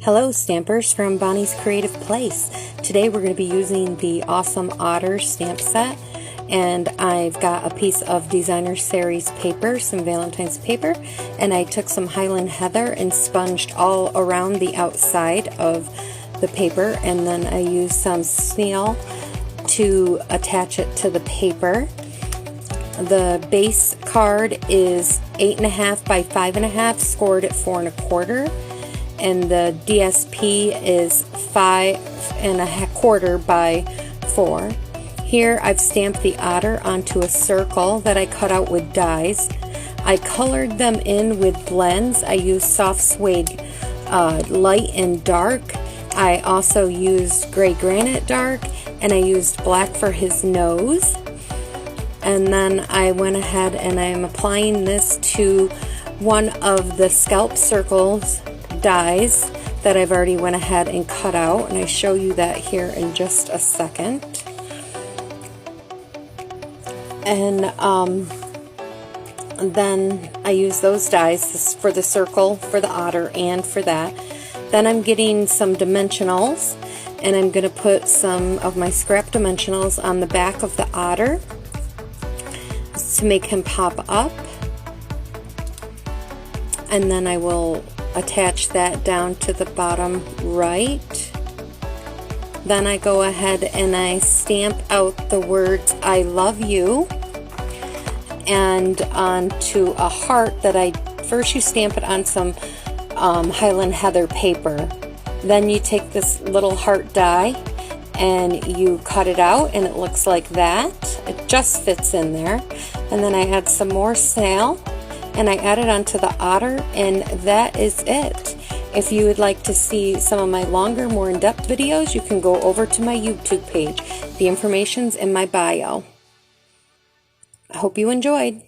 Hello Stampers from Bonnie's Creative Place. Today we're going to be using the Awesome Otter stamp set, and I've got a piece of Designer Series paper, some Valentine's paper, and I took some Highland Heather and sponged all around the outside of the paper, and then I used some snail to attach it to the paper. The base card is 8.5 by 5.5, scored at 4 1/4. And the DSP is 5 1/4 by 4. Here I've stamped the otter onto a circle that I cut out with dies. I colored them in with blends. I used soft suede light and dark. I also used gray granite dark, and I used black for his nose. And then I went ahead and I'm applying this to one of the scalp circles dies that I've already went ahead and cut out, and I show you that here in just a second. And then I use those dies for the circle, for the otter, and for that. Then I'm getting some dimensionals, and I'm going to put some of my scrap dimensionals on the back of the otter to make him pop up. And then I will attach that down to the bottom right. Then I go ahead and I stamp out the words I love you and onto a heart that first you stamp it on some Highland Heather paper. Then you take this little heart die and you cut it out, and it looks like that. It just fits in there. And then I add some more snail, and I add it onto the otter, and that is it. If you would like to see some of my longer, more in-depth videos, you can go over to my YouTube page. The information's in my bio. I hope you enjoyed.